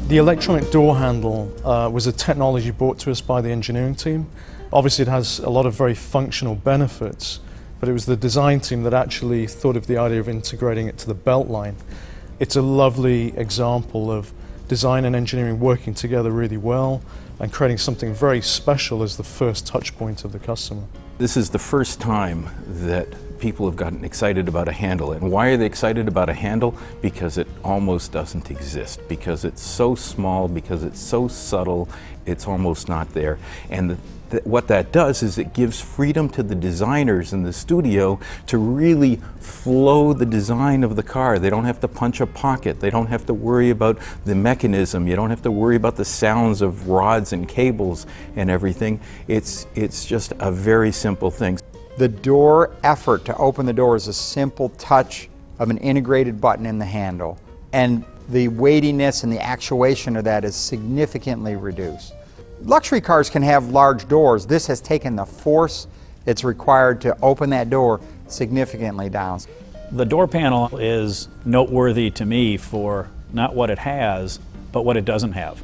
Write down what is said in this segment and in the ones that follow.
The electronic door handle was a technology brought to us by the engineering team. Obviously it has a lot of very functional benefits, but it was the design team that actually thought of the idea of integrating it to the belt line. It's a lovely example of design and engineering working together really well and creating something very special as the first touch point of the customer. This is the first time that people have gotten excited about a handle. And why are they excited about a handle? Because it almost doesn't exist. Because it's so small, because it's so subtle, it's almost not there. And what that does is it gives freedom to the designers in the studio to really flow the design of the car. They don't have to punch a pocket. They don't have to worry about the mechanism. You don't have to worry about the sounds of rods and cables and everything. It's just a very simple thing. The door effort to open the door is a simple touch of an integrated button in the handle, and the weightiness and the actuation of that is significantly reduced. Luxury cars can have large doors. This has taken the force that's required to open that door significantly down. The door panel is noteworthy to me for not what it has, but what it doesn't have.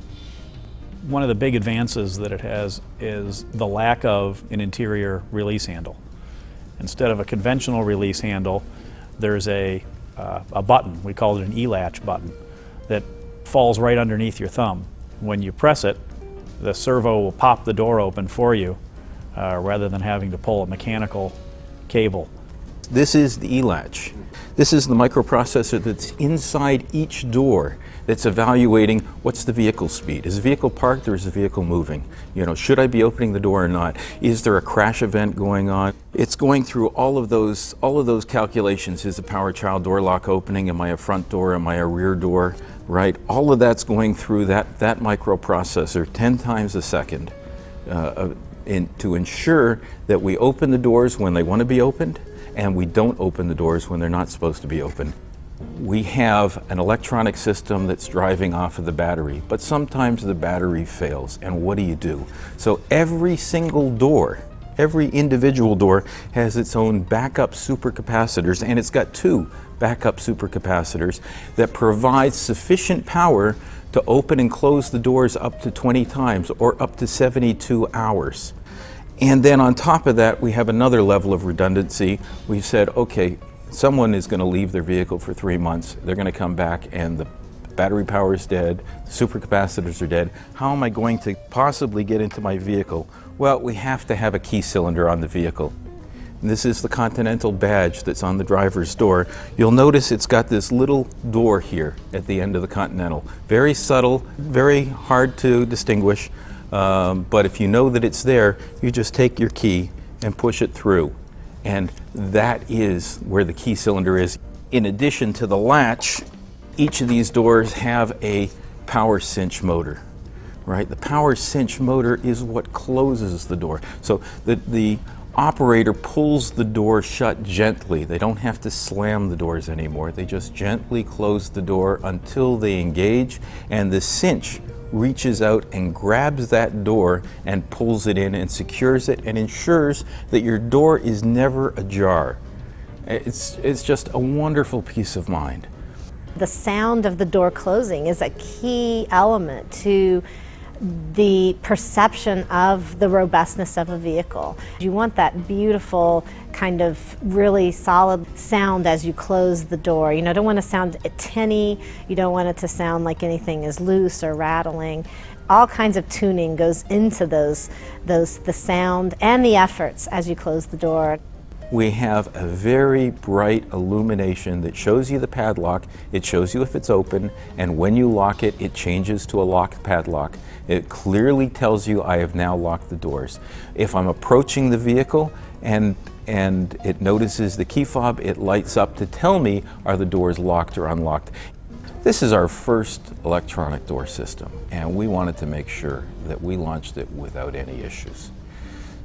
One of the big advances that it has is the lack of an interior release handle. Instead of a conventional release handle, there's a button, we call it an Latch button, that falls right underneath your thumb. When you press it, the servo will pop the door open for you rather than having to pull a mechanical cable. This is the Latch. This is the microprocessor that's inside each door that's evaluating what's the vehicle speed. Is the vehicle parked or is the vehicle moving? You know, should I be opening the door or not? Is there a crash event going on? It's going through all of those calculations. Is the power child door lock opening? Am I a front door? Am I a rear door? Right? All of that's going through that microprocessor 10 times a second to ensure that we open the doors when they want to be opened, and we don't open the doors when they're not supposed to be open. We have an electronic system that's driving off of the battery, but sometimes the battery fails, and what do? So every single door, every individual door has its own backup supercapacitors, and it's got two backup supercapacitors that provide sufficient power to open and close the doors up to 20 times or up to 72 hours. And then on top of that, we have another level of redundancy. We've said, okay, someone is going to leave their vehicle for 3 months. They're going to come back and the battery power is dead, the supercapacitors are dead. How am I going to possibly get into my vehicle? Well, we have to have a key cylinder on the vehicle. And this is the Continental badge that's on the driver's door. You'll notice it's got this little door here at the end of the Continental. Very subtle, very hard to distinguish. But if you know that it's there, you just take your key and push it through. And that is where the key cylinder is. In addition to the latch, each of these doors have a power cinch motor, right? The power cinch motor is what closes the door. So the operator pulls the door shut gently. They don't have to slam the doors anymore. They just gently close the door until they engage, and the cinch reaches out and grabs that door and pulls it in and secures it and ensures that your door is never ajar. It's just a wonderful peace of mind. The sound of the door closing is a key element to the perception of the robustness of a vehicle. You want that beautiful kind of really solid sound as you close the door. You know, don't want to sound tinny, you don't want it to sound like anything is loose or rattling. All kinds of tuning goes into the sound and the efforts as you close the door. We have a very bright illumination that shows you the padlock, it shows you if it's open, and when you lock it, it changes to a locked padlock. It clearly tells you I have now locked the doors. If I'm approaching the vehicle and it notices the key fob, it lights up to tell me are the doors locked or unlocked. This is our first electronic door system, and we wanted to make sure that we launched it without any issues.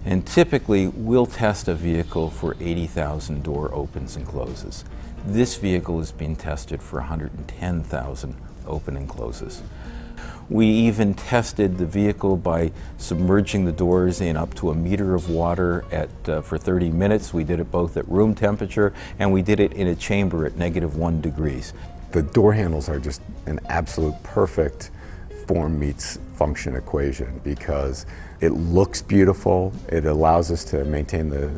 And typically, we'll test a vehicle for 80,000 door opens and closes. This vehicle has been tested for 110,000 open and closes. We even tested the vehicle by submerging the doors in up to 1 meter of water for 30 minutes. We did it both at room temperature, and we did it in a chamber at -1 degrees. The door handles are just an absolute perfect form meets function equation because it looks beautiful, it allows us to maintain the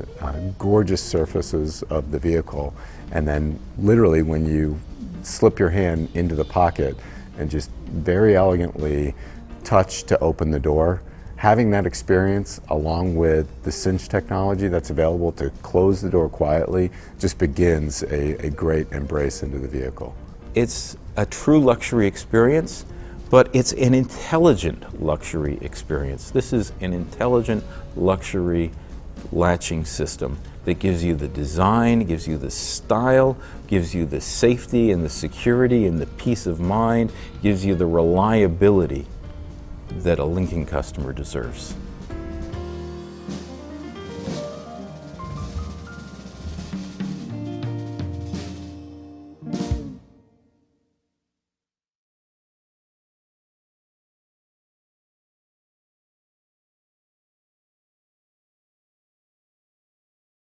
gorgeous surfaces of the vehicle, and then literally when you slip your hand into the pocket and just very elegantly touch to open the door, having that experience along with the cinch technology that's available to close the door quietly just begins a great embrace into the vehicle. It's a true luxury experience, but it's an intelligent luxury experience. This is an intelligent luxury latching system that gives you the design, gives you the style, gives you the safety and the security and the peace of mind, gives you the reliability that a Lincoln customer deserves.